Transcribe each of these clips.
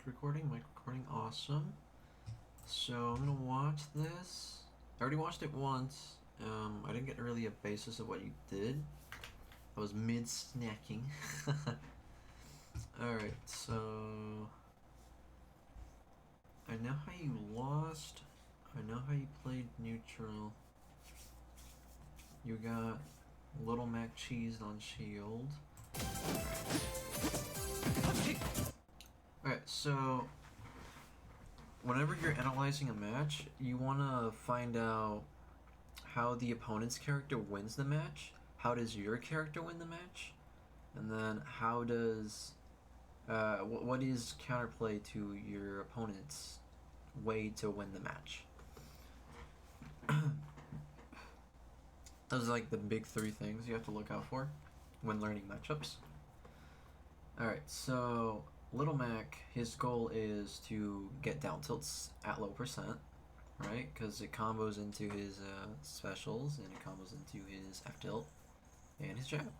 Mic recording, awesome. So I'm gonna watch this. I already watched it once. I didn't get really a basis of what you did. I was mid snacking. Alright, so I know how you lost. I know how you played neutral. You got Little Mac cheesed on shield. Alright, so whenever you're analyzing a match, you want to find out how the opponent's character wins the match, how does your character win the match, and then how does what is counterplay to your opponent's way to win the match. Those are like the big three things you have to look out for when learning matchups. Alright, so Little Mac, his goal is to get down tilts at low percent, right? Because it combos into his specials and it combos into his F tilt and his jab.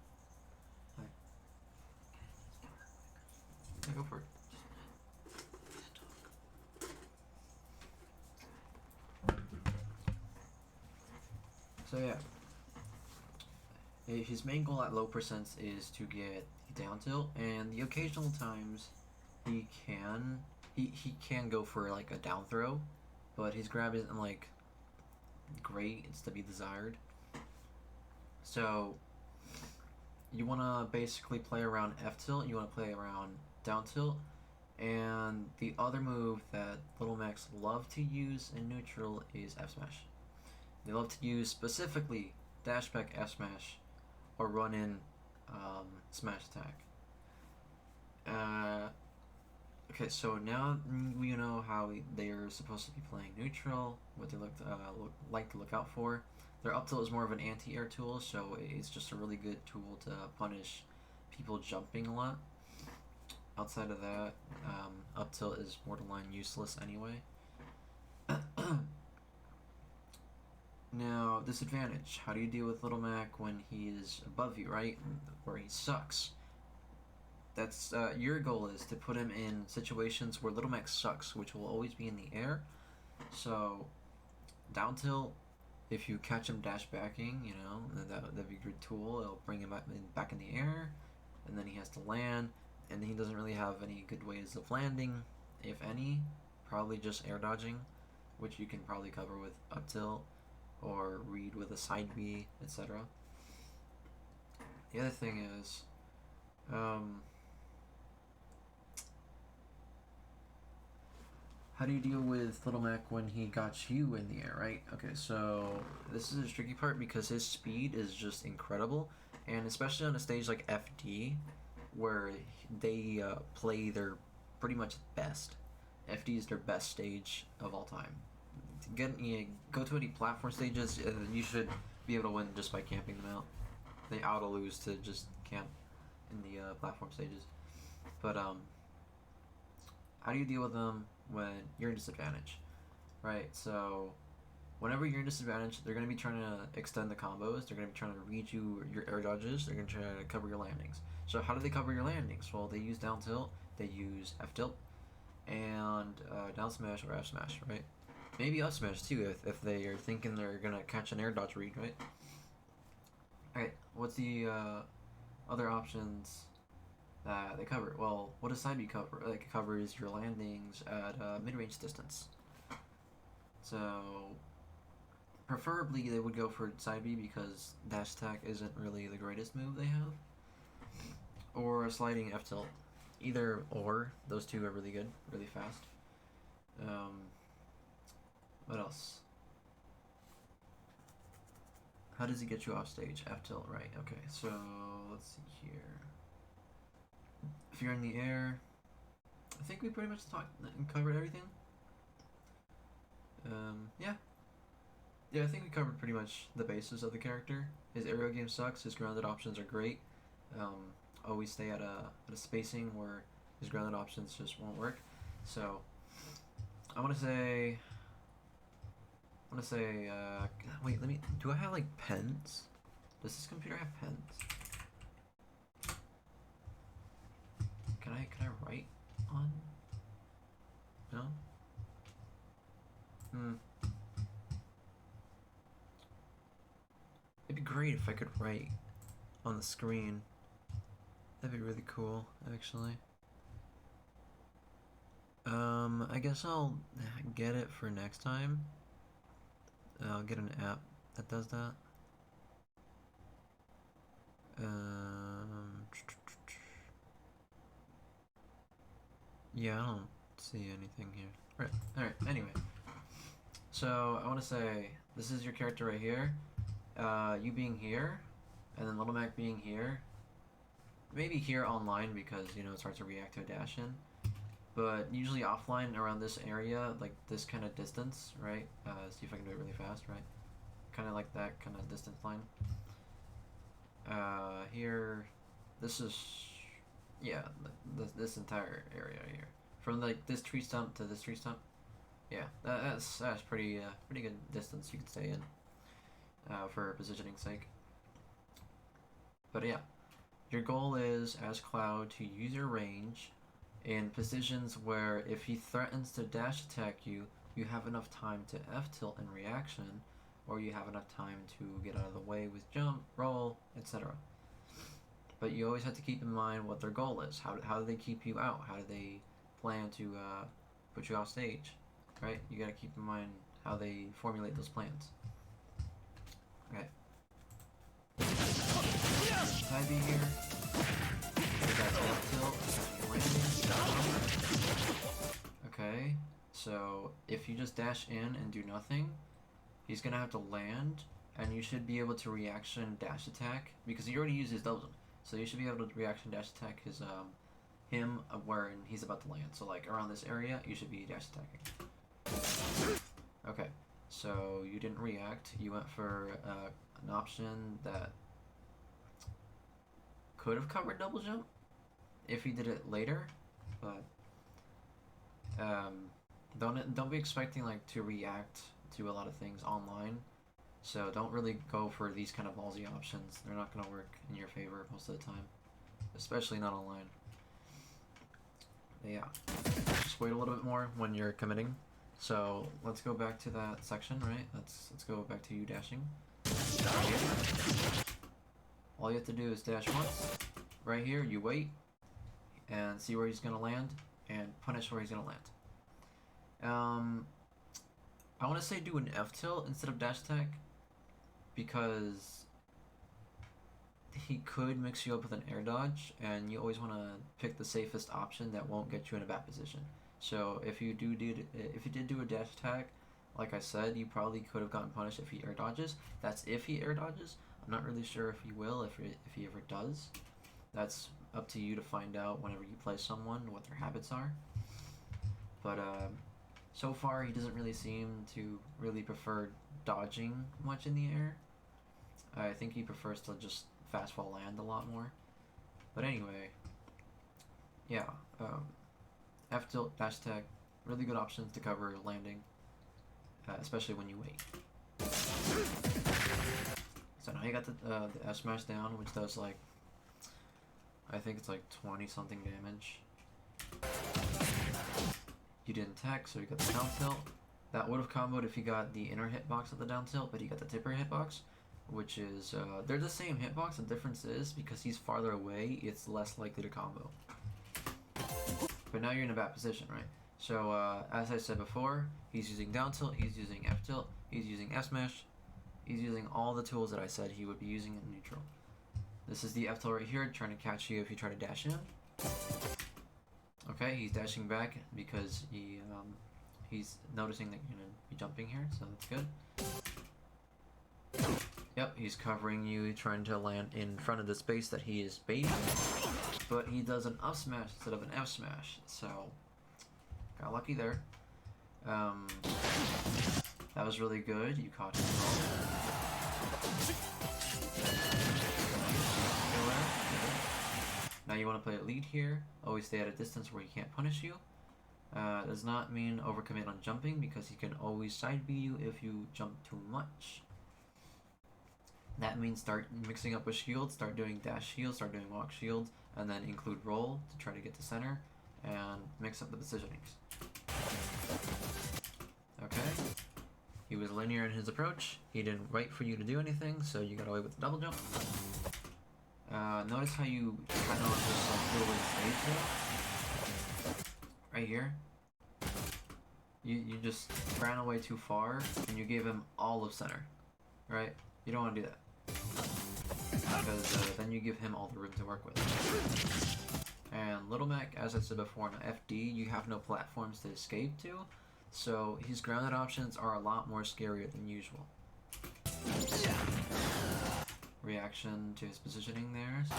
Right. Yeah, go for it. So yeah, his main goal at low percents is to get the down tilt, and the occasional times he can go for like a down throw, but his grab isn't like great. It's to be desired. So you want to basically play around F tilt. You want to play around down tilt. And the other move that Little Macs love to use in neutral is F smash. They love to use specifically dash back F smash or run in smash attack. Okay, so now we know how they are supposed to be playing neutral, what they like to look out for. Their up tilt is more of an anti-air tool, so it's just a really good tool to punish people jumping a lot. Outside of that, up tilt is borderline useless anyway. Now, disadvantage. How do you deal with Little Mac when he is above you, right? Where he sucks. That's your goal is to put him in situations where Little Mac sucks, which will always be in the air. So, down tilt, if you catch him dash backing, you know, that'd be a good tool. It'll bring him back in the air, and then he has to land, and he doesn't really have any good ways of landing, if any. Probably just air dodging, which you can probably cover with up tilt, or read with a side B, etc. The other thing is, how do you deal with Little Mac when he got you in the air, right? Okay, so this is a tricky part because his speed is just incredible, and especially on a stage like FD, where they play their pretty much best. FD is their best stage of all time. Go to any platform stages, you should be able to win just by camping them out. They auto lose to just camp in the platform stages. But how do you deal with them when you're in disadvantage, right? So whenever you're in disadvantage, they're going to be trying to extend the combos. They're going to be trying to read you your air dodges. They're going to try to cover your landings. So how do they cover your landings? Well, they use down tilt, they use F tilt, and down smash or F smash, right? Maybe up smash too if they are thinking they're going to catch an air dodge read, right? Alright, what's the other options that they cover? Well, what does side B cover? Like, it covers your landings at mid-range distance. So, preferably they would go for side B because dash attack isn't really the greatest move they have. Or a sliding F tilt. Either or, those two are really good, really fast. What else? How does he get you off stage? F tilt, right? Okay, so let's see here. If you're in the air, I think we pretty much talked and covered everything. Yeah. Yeah, I think we covered pretty much the basis of the character. His aerial game sucks, his grounded options are great. Always stay at a spacing where his grounded options just won't work. So, I want to say, wait, do I have like pens? Does this computer have pens? Can I write on great if I could write on the screen. That'd be really cool, actually. I guess I'll get it for next time. I'll get an app that does that. Yeah, I don't see anything here. Alright, anyway. So, I want to say, this is your character right here. You being here, and then Little Mac being here. Maybe here online because, you know, it's hard to react to a dash in. But usually offline around this area, like this kind of distance, right? See if I can do it really fast, right? Kind of like that kind of distance line. Here, this is, yeah, this entire area here. From like this tree stump to this tree stump. Yeah, that's pretty good distance you can stay in for positioning's sake. But yeah, your goal is, as Cloud, to use your range in positions where if he threatens to dash attack you, you have enough time to F-tilt in reaction, or you have enough time to get out of the way with jump, roll, etc. But you always have to keep in mind what their goal is. How do they keep you out? How do they plan to put you off stage? Right? You gotta keep in mind how they formulate those plans. Okay. Side B here. Okay, so if you just dash in and do nothing, he's gonna have to land, and you should be able to reaction dash attack because he already used his double jump. So you should be able to reaction dash attack his him where he's about to land. So like around this area, you should be dash attacking. Okay, so you didn't react. You went for an option that could have covered double jump if he did it later, but don't be expecting like to react to a lot of things online. So don't really go for these kind of ballsy options. They're not gonna work in your favor most of the time, especially not online. But yeah, just wait a little bit more when you're committing. So let's go back to that section, right? Let's go back to you dashing. All you have to do is dash once. Right here, you wait and see where he's gonna land and punish where he's gonna land. I want to say do an F tilt instead of dash attack because he could mix you up with an air dodge, and you always want to pick the safest option that won't get you in a bad position. So if you did do a dash attack, like I said, you probably could have gotten punished if he air dodges. That's if he air dodges. I'm not really sure if he will, if he ever does. That's up to you to find out whenever you play someone what their habits are. But so far he doesn't really seem to really prefer dodging much in the air. I think he prefers to just fast fall land a lot more. But anyway, yeah, F tilt, dash attack, really good options to cover landing, especially when you wait. So now you got the F smash down, which does like, I think it's like 20 something damage. You didn't tech, so you got the down tilt. That would have comboed if you got the inner hitbox of the down tilt, but you got the tipper hitbox, which is, they're the same hitbox. The difference is, because he's farther away, it's less likely to combo. But now you're in a bad position, right? So, as I said before, he's using down tilt, he's using F tilt, he's using F smash, he's using all the tools that I said he would be using in neutral. This is the F tilt right here, trying to catch you if you try to dash in. Okay, he's dashing back because he's noticing that you're gonna be jumping here, so that's good. Yep, he's covering you, trying to land in front of the space that he is baiting, but he does an up smash instead of an F smash, so got lucky there. That was really good. You caught him well. Now you want to play a lead here. Always stay at a distance where he can't punish you. Does not mean overcommit on jumping because he can always side B you if you jump too much. That means start mixing up with shields, start doing dash shields, start doing walk shields, and then include roll to try to get to center and mix up the positionings. Okay, he was linear in his approach. He didn't wait for you to do anything, so you got away with the double jump. Notice how you kind of just like flew away stage there? Right here. You just ran away too far, and you gave him all of center. Right? You don't want to do that. Because then you give him all the room to work with. And Little Mac, as I said before, in FD, you have no platforms to escape to, so his grounded options are a lot more scarier than usual. Reaction to his positioning there, so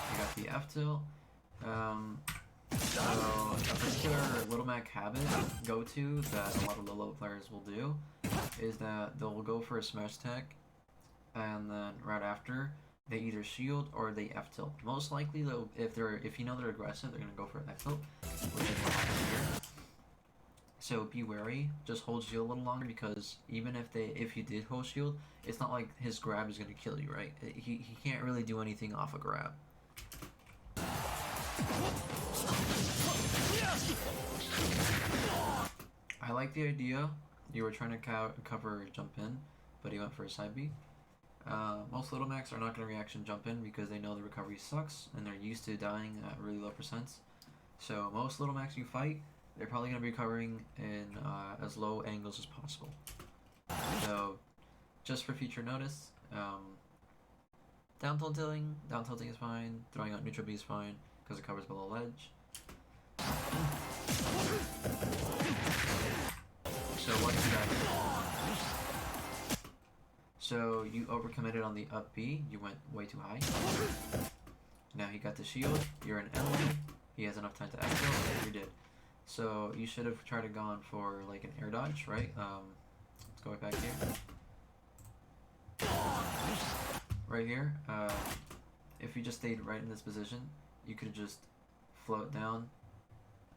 you got the F tilt. So a particular Little Mac habit go-to that a lot of low-level players will do is that they'll go for a smash tech, and then right after they either shield or they F tilt. Most likely though, if you know they're aggressive, they're gonna go for an F tilt, which is what happens here. So be wary. Just hold shield a little longer, because even if you did hold shield, it's not like his grab is gonna kill you, right? He can't really do anything off a grab. I like the idea. You were trying to cover jump in, but he went for a side B. Most Little Macs are not going to reaction jump in because they know the recovery sucks and they're used to dying at really low percents. So most Little Macs you fight, they're probably going to be recovering in as low angles as possible. So just for future notice, down tilting is fine, throwing out neutral B is fine because it covers below ledge. So what did that do? So you overcommitted on the up B, you went way too high. Now he got the shield, you're in N lane, he has enough time to exfil, and you did. So you should have tried to gone for like an air dodge, right? Let's go back here. Right here, if you just stayed right in this position, you could just float down,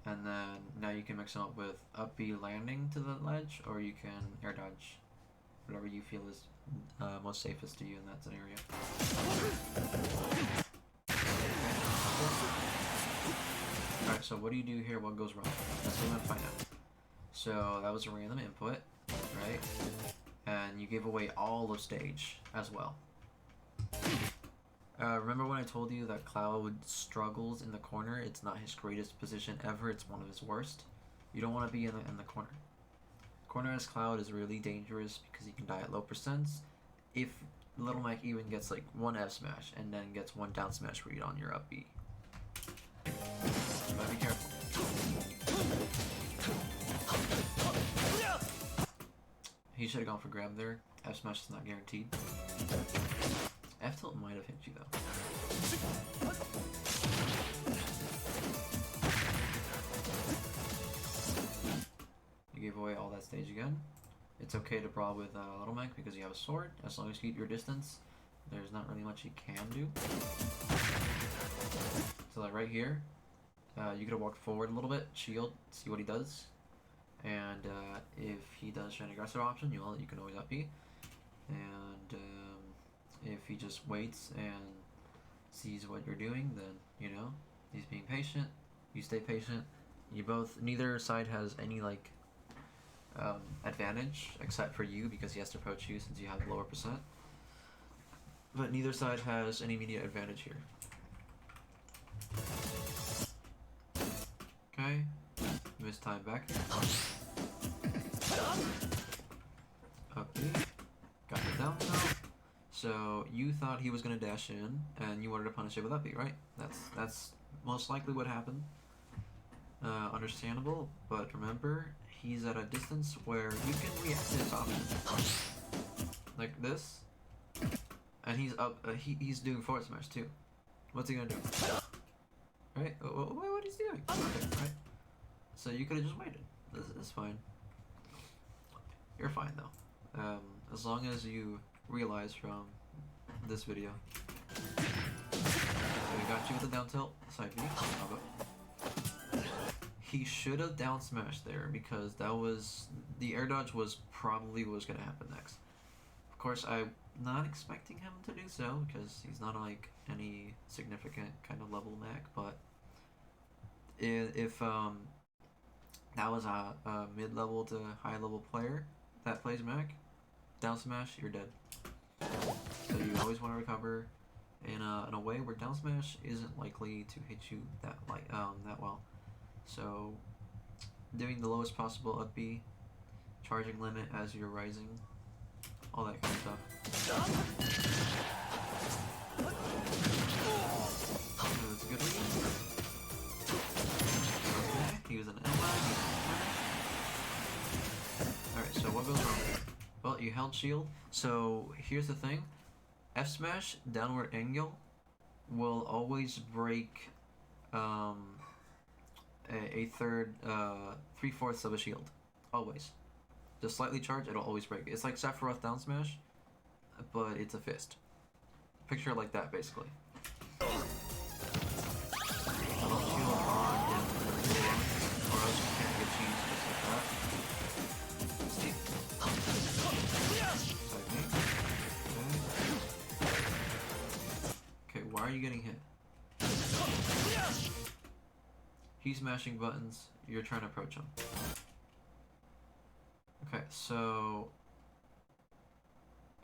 and then now you can mix them up with up B landing to the ledge, or you can air dodge, whatever you feel is most safest to you in that scenario. Alright, so what do you do here? What goes wrong? That's what I'm gonna find out. So that was a random input, right? And you gave away all of stage as well. Remember when I told you that Cloud struggles in the corner? It's not his greatest position ever, it's one of his worst. You don't want to be in the corner. Corner as Cloud is really dangerous because he can die at low percents. If Little Mac even gets like one F smash and then gets one down smash read on your up B. You gotta be careful. He should have gone for grab there. F smash is not guaranteed. F tilt might have hit you though. You gave away all that stage again. It's okay to brawl with Little Mac because you have a sword. As long as you keep your distance, there's not really much he can do. So like right here, you could have walked forward a little bit, shield, see what he does. And if he does try an aggressive option, you can always up B. And if he just waits and sees what you're doing, then, you know, he's being patient, you stay patient. Neither side has any, like, advantage, except for you, because he has to approach you since you have lower percent. But neither side has any immediate advantage here. Okay, missed time back. Up B, got the down tilt. So you thought he was gonna dash in, and you wanted to punish it with up B, right? That's most likely what happened. Understandable, but remember, he's at a distance where you can react to his options. Like this. And he's up, he's doing forward smash too. What's he gonna do? Right? What is he doing? Okay, right? So you could have just waited. This is fine. You're fine though. As long as you realize from this video. So we got you with the down tilt, side B. He should have down smashed there because that was the air dodge was probably what was gonna happen next. Of course, I'm not expecting him to do so because he's not like any significant kind of level Mac, but if that was a mid-level to high-level player that plays mech, down smash, you're dead. So you always want to recover in a way where down smash isn't likely to hit you that well. So doing the lowest possible up B, charging limit as you're rising, all that kind of stuff. That's a good read. Okay, he was an ally. Alright, so what goes wrong here? Well, you held shield. So here's the thing. F smash, downward angle, will always break a third, 3/4 of a shield. Always. Just slightly charged, it'll always break it. It's like Sephiroth down smash, but it's a fist. Picture it like that, basically. Don't shield on and or else you can't get cheese just like that. See? Okay, why are you getting hit? He's mashing buttons, you're trying to approach him. Okay, so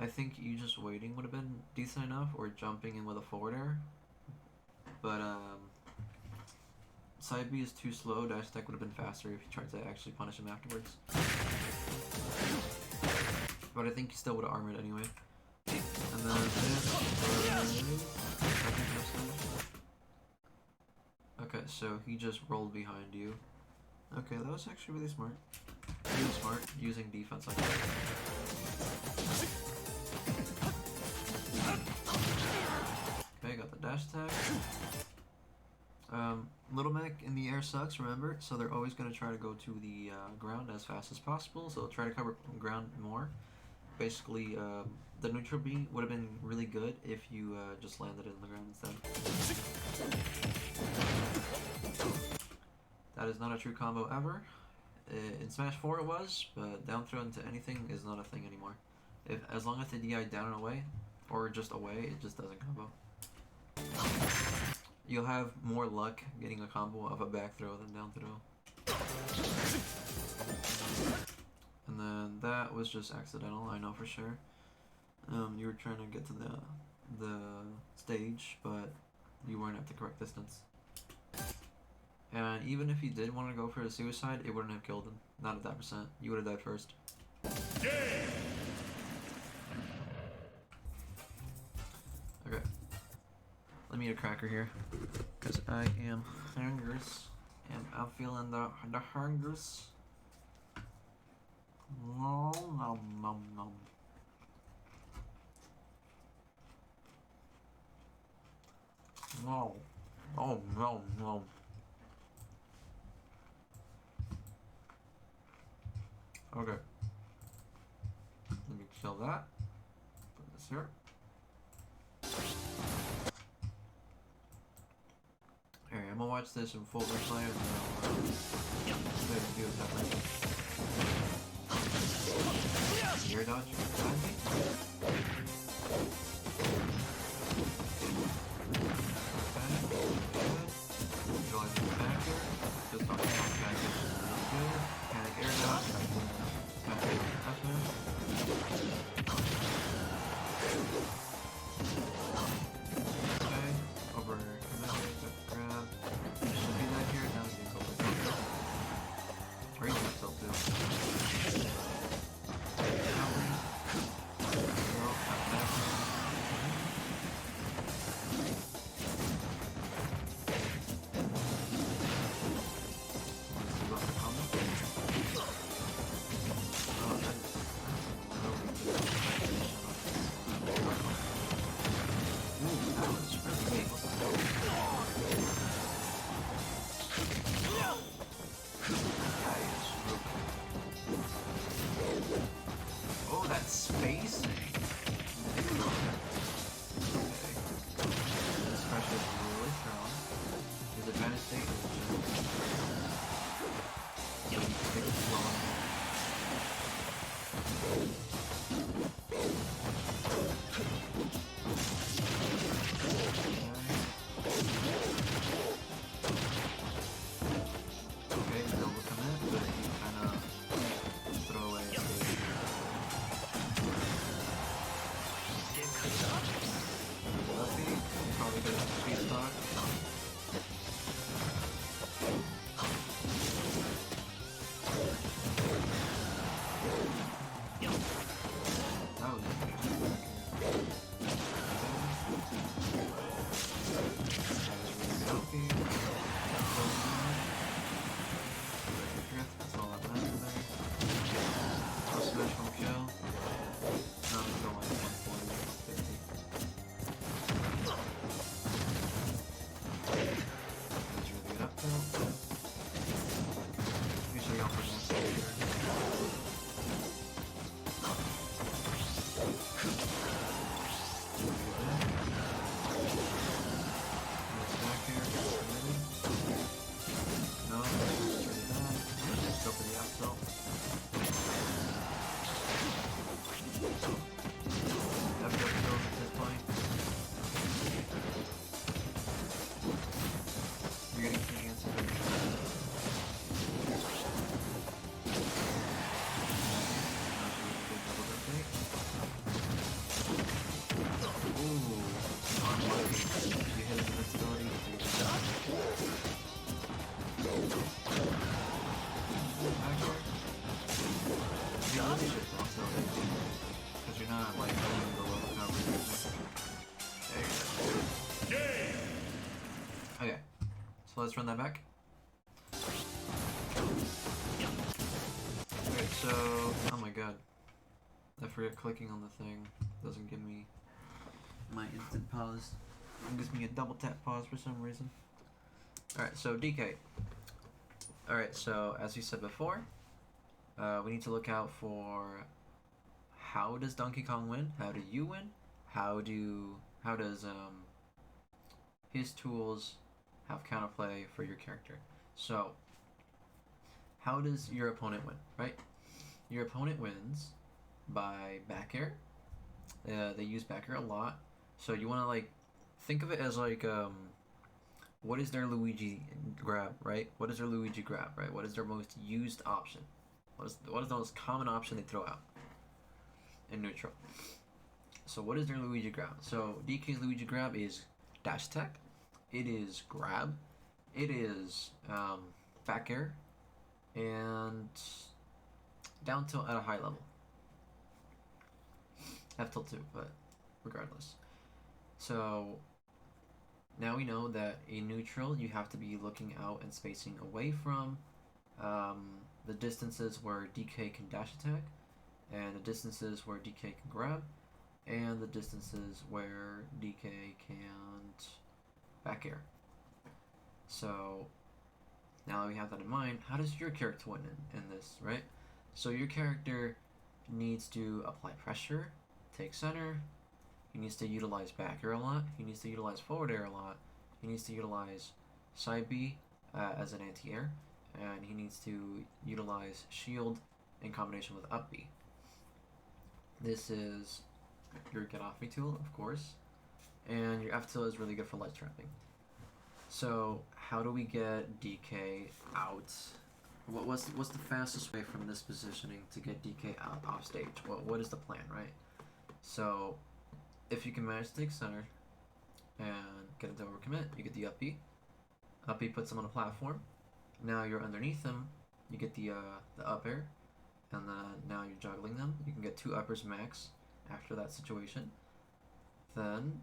I think you just waiting would have been decent enough, or jumping in with a forward air. But side B is too slow, dash attack would have been faster if you tried to actually punish him afterwards. But I think you still would have armored anyway. And then okay, so he just rolled behind you. Okay, that was actually really smart. Really smart using defense like that. Okay, got the dash attack. Little mech in the air sucks, remember? So they're always going to try to go to the ground as fast as possible. So they'll try to cover ground more. Basically, the neutral B would have been really good if you just landed it in the ground instead. That is not a true combo ever. In Smash 4 it was, but down throw into anything is not a thing anymore. As long as the DI down and away, or just away, it just doesn't combo. You'll have more luck getting a combo of a back throw than down throw. And then that was just accidental, I know for sure. You were trying to get to the stage, but you weren't at the correct distance. And even if you did want to go for a suicide, it wouldn't have killed him. Not at that percent. You would have died first. Okay. Let me eat a cracker here, because I am hungry, and I'm feeling the hungers. Nom nom nom nom. No. Oh no no. Okay. Let me kill that. Put this here. Alright, I'm gonna watch this in full replay and then I'll do it that way. Air dodge? Just talking about back here. Good. Panic air dodge. Okay, over commander, grab. Should be that here, now you can go for it. Or you can still do. Luffy, probably gonna speed stock. That was interesting. Luffy. Drift, that's all that matters there. I'll smash from kill. No, I'm going 140, 150. That's really good up tilt. Usually I'll put one soldier. Let's back here. No, let's go for the up tilt. You're getting the answer. Ooh, unlucky. You hit his invincibility. You really should also because you're not like doing the level coverage. There you go. Okay, so let's run that back. Okay, so oh my god, I forget clicking on the thing. Doesn't give me my instant pause. It gives me a double tap pause for some reason. Alright, so DK. Alright, so as we said before, we need to look out for how does Donkey Kong win? How do you win? How does his tools have counterplay for your character? So how does your opponent win, right? Your opponent wins by back air. They use back air a lot. So you want to like think of it as like what is their Luigi grab, right? What is their Luigi grab, right? What is their most used option? What is the most common option they throw out in neutral? So what is their Luigi grab? So DK's Luigi grab is dash attack. It is grab. It is back air and down tilt at a high level. F tilt too, but regardless. So now we know that in neutral you have to be looking out and spacing away from the distances where DK can dash attack, and the distances where DK can grab, and the distances where DK can't back air. So now that we have that in mind, how does your character win in this, right? So your character needs to apply pressure, take center, he needs to utilize back air a lot, he needs to utilize forward air a lot, he needs to utilize side B as an anti-air, and he needs to utilize shield in combination with up B. This is your get off me tool, of course, and your F tilt is really good for ledge trapping. So how do we get DK out? What's the fastest way from this positioning to get DK out off stage? What is the plan, right? So if you can manage to take center and get into overcommit, you get the up B. Up B puts him on a platform. Now you're underneath him, you get the up air, and then now you're juggling them. You can get 2 uppers max after that situation. Then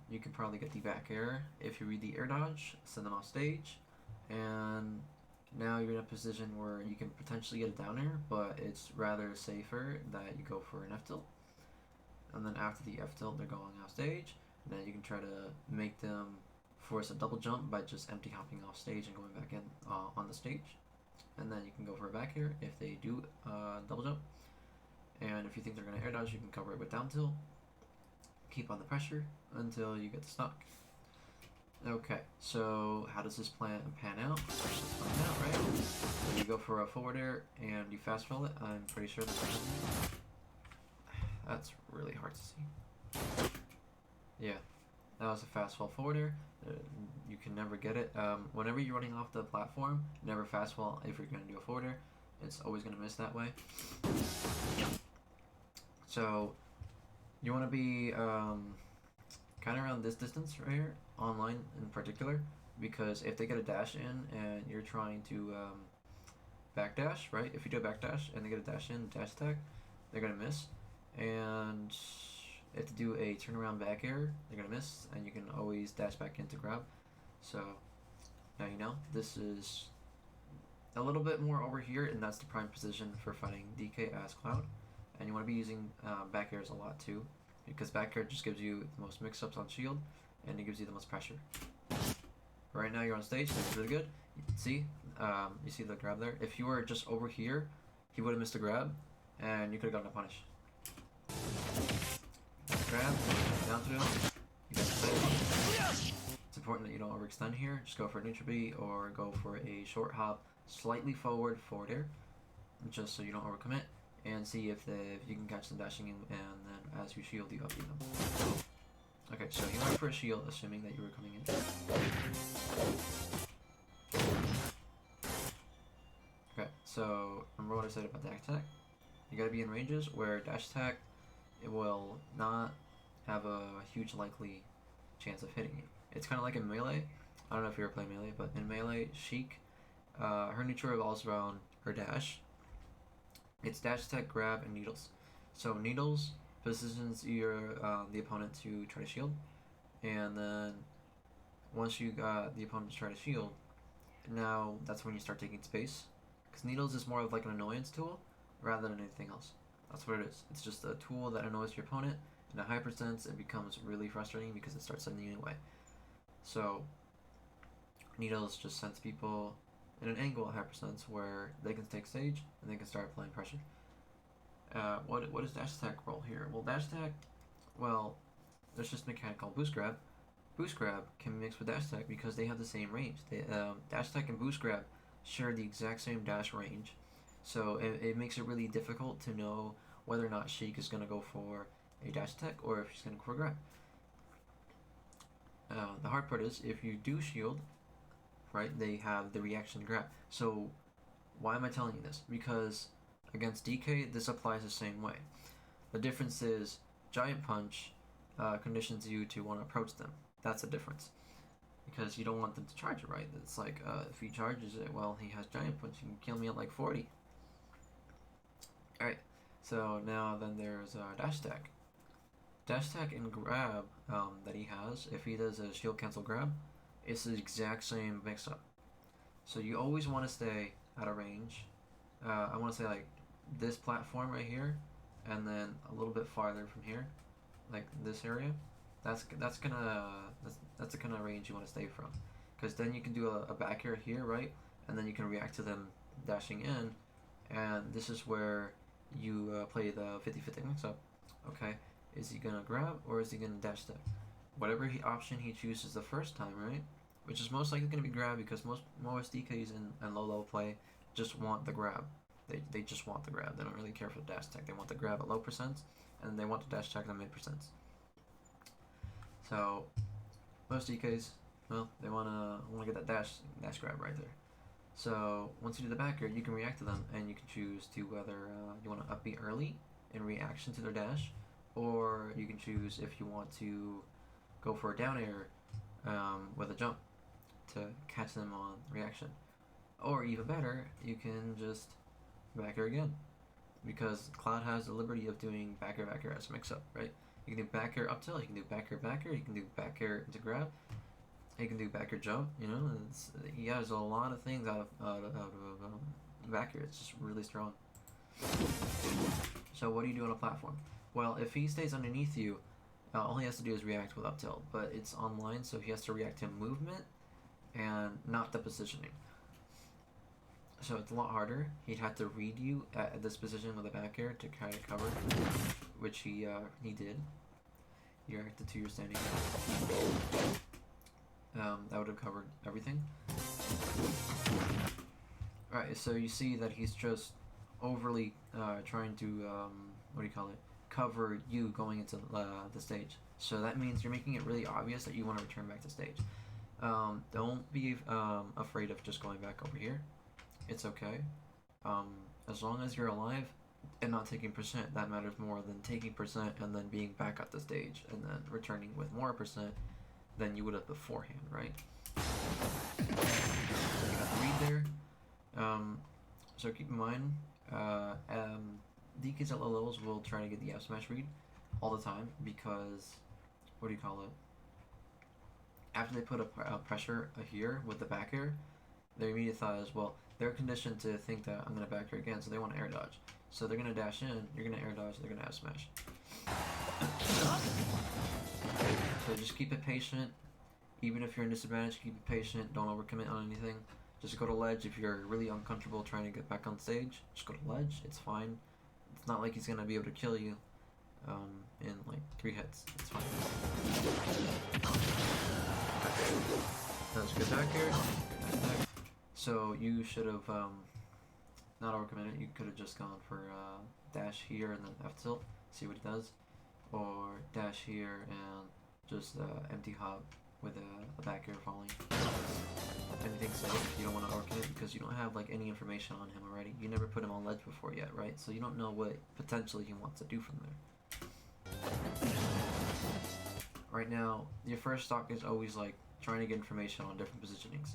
you can probably get the back air if you read the air dodge, send them off stage, and now you're in a position where you can potentially get a down air, but it's rather safer that you go for an F tilt. And then after the F tilt, they're going off stage, and then you can try to make them force a double jump by just empty hopping off stage and going back in on the stage. And then you can go for a back air if they do double jump. And if you think they're going to air dodge, you can cover it with down tilt. Keep on the pressure until you get the stock. Okay, so how does this plan pan out? Right? So you go for a forward air and you fast roll it. I'm pretty sure that's really hard to see. Yeah, that was a fast fall forward air. You can never get it. Whenever you're running off the platform, never fast fall if you're going to do a forward air. It's always going to miss that way. So You want to be kind of around this distance right here, online in particular, because if they get a dash in and you're trying to backdash, right? If you do a backdash and they get a dash in, dash attack, they're gonna miss. And if they do a turnaround back air, they're gonna miss, and you can always dash back in to grab. So now you know this is a little bit more over here, and that's the prime position for fighting DK as Cloud. And you want to be using back airs a lot too, because back air just gives you the most mix-ups on shield, and it gives you the most pressure. Right now you're on stage, so it's really good. See, you see the grab there? If you were just over here, he would have missed a grab, and you could have gotten a punish. Grab, down to him. You got the it's important that you don't overextend here. Just go for a neutral B or go for a short hop, slightly forward air, just so you don't overcommit, and see if you can catch them dashing in, and then as you shield, you upbeat them. Okay, so you went for a shield, assuming that you were coming in. Okay, so remember what I said about dash attack? You gotta be in ranges where dash attack, it will not have a huge likely chance of hitting you. It's kind of like in Melee. I don't know if you ever play Melee, but in Melee, Sheik, her neutral revolves around her dash. It's dash attack, grab, and needles. So needles positions the opponent to try to shield, and then once you got the opponent to try to shield, now that's when you start taking space. Because needles is more of like an annoyance tool rather than anything else. That's what it is. It's just a tool that annoys your opponent. In a hypersense, it becomes really frustrating because it starts sending you away. So needles just sends people in an angle at hypersense where they can take stage and they can start applying pressure. What is dash attack role here? Well, dash attack, there's just a mechanic called boost grab. Boost grab can mix with dash attack because they have the same range. Dash attack and boost grab share the exact same dash range, so it makes it really difficult to know whether or not Sheik is going to go for a dash attack or if she's going to go for a grab. The hard part is if you do shield, right, they have the reaction grab. So why am I telling you this? Because against DK, this applies the same way. The difference is Giant Punch conditions you to want to approach them. That's the difference. Because you don't want them to charge it, right? It's like, if he charges it, well, he has Giant Punch. He can kill me at like 40. Alright, so now then there's Dash Attack. Dash Attack and Grab that he has, if he does a shield cancel grab, it's the exact same mix-up. So you always want to stay at a range. I want to say like this platform right here, and then a little bit farther from here, like this area. That's the kind of range you want to stay from, because then you can do a back air here, right, and then you can react to them dashing in, and this is where you play the 50-50 mix-up. Okay, is he gonna grab or is he gonna dash step? Whatever option he chooses the first time, right, which is most likely gonna be grab, because most DKs in low level play just want the grab. They just want the grab. They don't really care for the dash attack. They want the grab at low percents, and they want the dash attack at mid percents. So most DKs, well, they wanna get that dash grab right there. So once you do the back air, you can react to them, and you can choose to whether you want to upbeat early in reaction to their dash, or you can choose if you want to go for a down air with a jump to catch them on reaction. Or even better, you can just back air again, because Cloud has the liberty of doing back air as a mix-up, right? You can do back air up tilt, you can do back air, you can do back air into grab, you can do back air jump, you know, he has a lot of things out of back air. It's just really strong. So what do you do on a platform? Well, if he stays underneath you, all he has to do is react with up tilt, but it's online, so he has to react to movement and not the positioning. So it's a lot harder. He'd have to read you at this position with a back air to kind of cover, which he did. You reacted to your standing. That would have covered everything. Alright, so you see that he's just overly trying to, cover you going into the stage. So that means you're making it really obvious that you want to return back to stage. Don't be afraid of just going back over here. It's okay. As long as you're alive, and not taking percent. That matters more than taking percent and then being back at the stage and then returning with more percent than you would have beforehand, right? So you got the read there. So keep in mind, DKs at low levels will try to get the F smash read all the time because, what do you call it? After they put a pressure here with the back air, their immediate thought is, well, they're conditioned to think that I'm going to back air again, so they want to air dodge. So they're going to dash in, you're going to air dodge, they're going to F smash. So just keep it patient. Even if you're in disadvantage, keep it patient. Don't overcommit on anything. Just go to ledge if you're really uncomfortable trying to get back on stage. Just go to ledge. It's fine. It's not like he's gonna be able to kill you in like 3 hits. It's fine. That was good back here. Good back. So you should have not overcommitted. You could have just gone for dash here and then F tilt. See what he does, or dash here and just empty hop with a back air falling. Anything safe. You don't want to overcommit because you don't have like any information on him already. You never put him on ledge before yet, right? So you don't know what potentially he wants to do from there. Right now, your first stock is always like trying to get information on different positionings.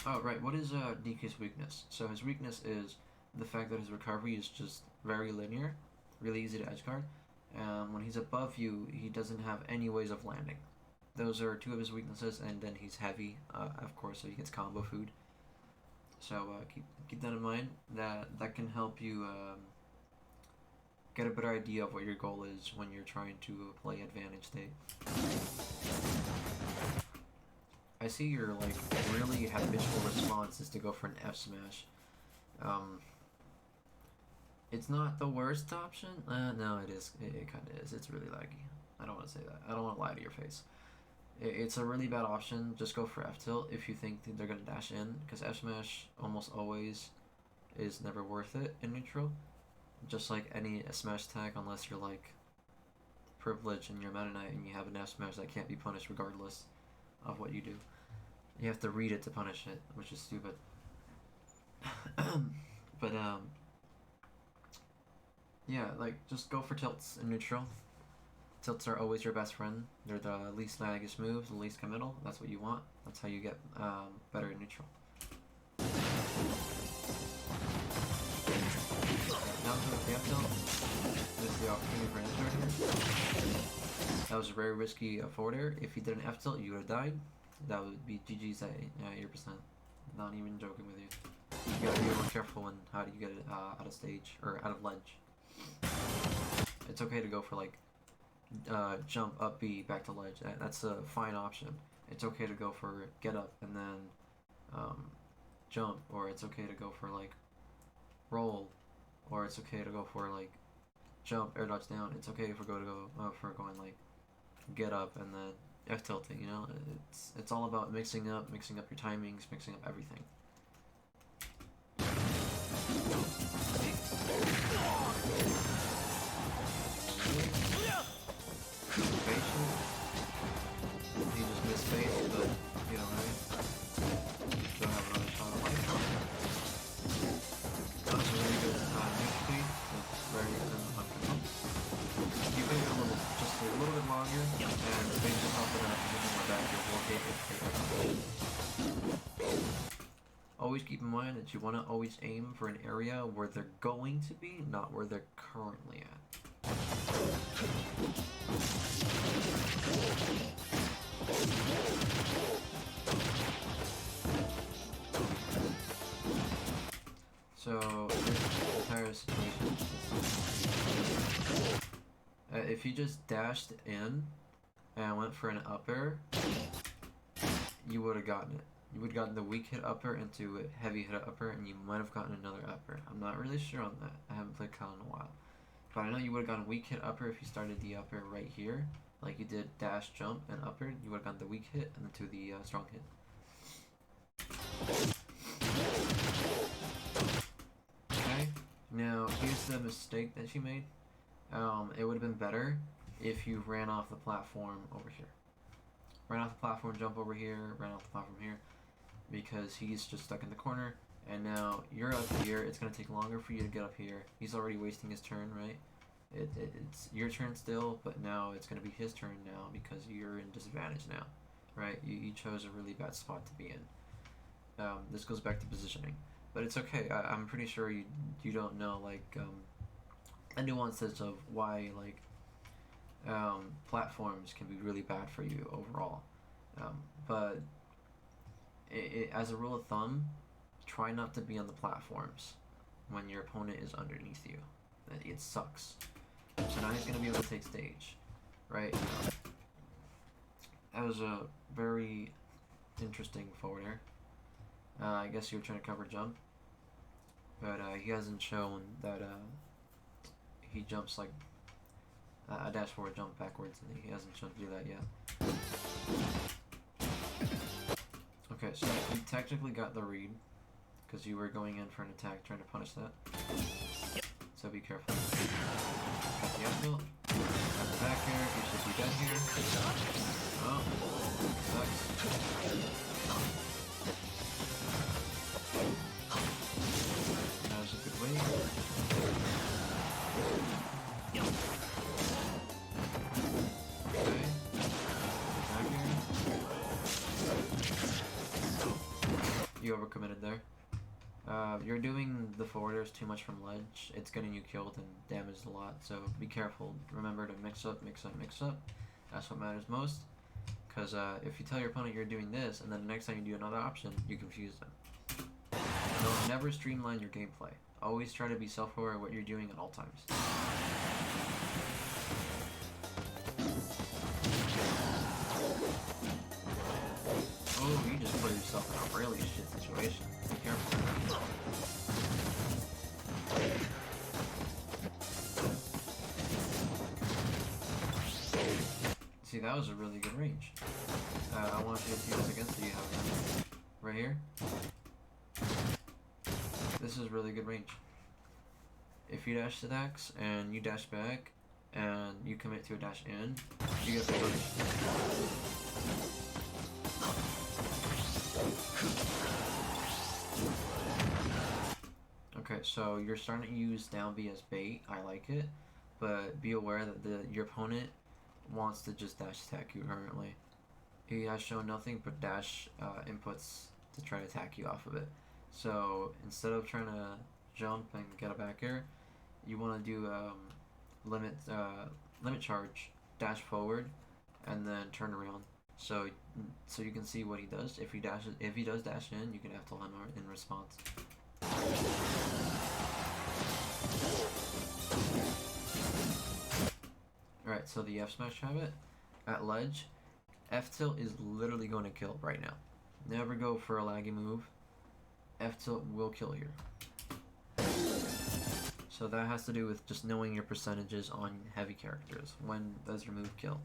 Oh, right, what is DK's weakness? So his weakness is the fact that his recovery is just very linear, really easy to edgeguard. When he's above you, he doesn't have any ways of landing. Those are 2 of his weaknesses, and then he's heavy, of course, so he gets combo food. So keep that in mind. That can help you get a better idea of what your goal is when you're trying to play advantage state. I see your like really habitual response is to go for an F smash. It's not the worst option. No, it is. It kind of is. It's really laggy. I don't want to say that. I don't want to lie to your face. It's a really bad option. Just go for F tilt if you think they're gonna dash in, because F smash almost always is never worth it in neutral. Just like any smash attack, unless you're like privileged and you're Meta Knight and you have an F smash that can't be punished regardless of what you do. You have to read it to punish it, which is stupid. But yeah, like just go for tilts in neutral. Tilts are always your best friend. They're the least laggiest moves, the least committal. That's what you want. That's how you get better in neutral. Now to the F tilt. This is the opportunity for an answer here. That was a very risky forward air. If you did an F tilt, you would have died. That would be GG's at 8%. Not even joking with you. You gotta be more careful in how do you get it out of stage or out of ledge. It's okay to go for like jump up B back to ledge. That's a fine option. It's okay to go for get up and then jump, or it's okay to go for like roll, or it's okay to go for like jump air dodge down. It's okay for going like get up and then F tilting. You know, it's all about mixing up your timings, mixing up everything. Patient. He just missed face, but you know, right? Still have another shot of life. That's a really good neck speed. It's very uncomfortable. You wait just a little bit longer, and the base will help it out to get more back. Always keep in mind that you want to always aim for an area where they're going to be, not where they're currently at. So, this entire situation, if you just dashed in and went for an up air, you would have gotten it. You would have gotten the weak hit upper into a heavy hit upper, and you might have gotten another upper. I'm not really sure on that. I haven't played Kyle in a while. But I know you would have gotten weak hit upper if you started the upper right here. Like you did dash, jump, and upper. You would have gotten the weak hit and then to the strong hit. Okay, now here's the mistake that she made. It would have been better if you ran off the platform over here. Ran off the platform, jump over here, ran off the platform here, because he's just stuck in the corner, and now you're up here. It's going to take longer for you to get up here. He's already wasting his turn, right? It's your turn still, but now it's going to be his turn now because you're in disadvantage now, right? You chose a really bad spot to be in. This goes back to positioning, but it's okay. I'm pretty sure you don't know like the nuances of why like platforms can be really bad for you overall. But as a rule of thumb, try not to be on the platforms when your opponent is underneath you. It sucks. So now he's going to be able to take stage, right? That was a very interesting forward air. I guess you were trying to cover jump, but he hasn't shown that he jumps like a dash forward jump backwards, and he hasn't shown to do that yet. Okay, so you technically got the read, because you were going in for an attack trying to punish that. So be careful. Got the up tilt. Got the back air. You should be dead here. Oh, sucks. That was a good wave. Okay. Back air. You overcommitted there. You're doing the forwarders too much from ledge. It's getting you killed and damaged a lot, so be careful. Remember to mix up, mix up, mix up. That's what matters most. Because if you tell your opponent you're doing this, and then the next time you do another option, you confuse them. Don't never streamline your gameplay. Always try to be self-aware of what you're doing at all times. Oh, you just put yourself in a really shit situation. Be careful. See, that was a really good range. I want you to see this against you. Right here. This is really good range. If you dash attacks and you dash back and you commit to a dash in, you get the punch. Okay, so you're starting to use down B as bait. I like it, but be aware that your opponent wants to just dash attack you currently. He has shown nothing but dash inputs to try to attack you off of it. So instead of trying to jump and get a back air, you want to do limit charge, dash forward, and then turn around. So you can see what he does. If he does dash in, you can F him in response. Alright, so the F smash habit at ledge, F tilt is literally going to kill right now. Never go for a laggy move. F tilt will kill here. So that has to do with just knowing your percentages on heavy characters. When does your move kill?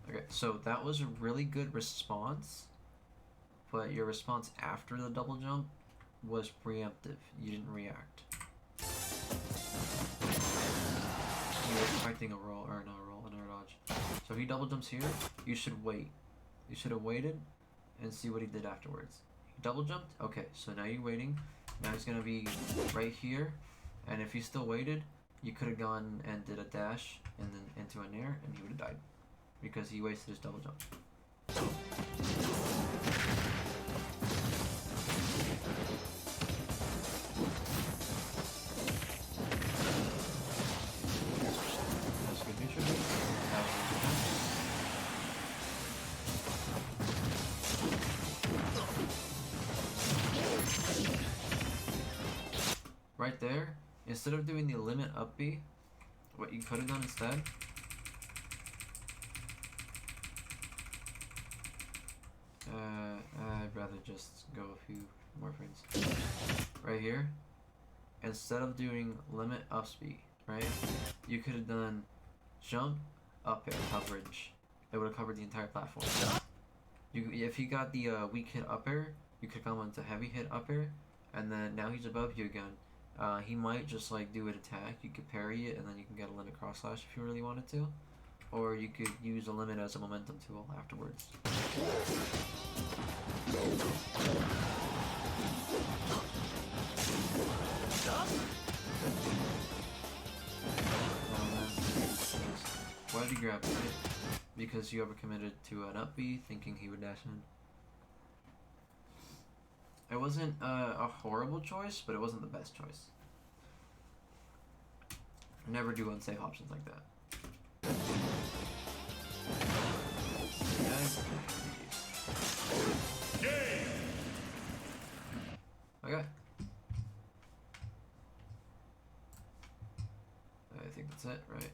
Okay, so that was a really good response, but your response after the double jump was preemptive. You didn't react. You were expecting a roll, or not a roll, another dodge. So if he double jumps here, you should wait. You should have waited and see what he did afterwards. He double jumped? Okay, so now you're waiting. Now he's gonna be right here, and if he still waited, you could have gone and did a dash and then into an air, and he would have died because he wasted his double jump. That's good neutral. Right there, instead of doing the limit up B, what you could have done instead, I'd rather just go a few more frames. Right here, instead of doing limit up speed, right, you could have done jump up air coverage. It would have covered the entire platform. If you got the weak hit up air, you could come into heavy hit up air, and then now he's above you again. He might just like do an attack. You could parry it, and then you can get a limit cross slash if you really wanted to, or you could use a limit as a momentum tool afterwards. Why did he grab it? Because you overcommitted to an up B, thinking he would dash in. It wasn't a horrible choice, but it wasn't the best choice. Never do unsafe options like that. Okay. I think that's it, right?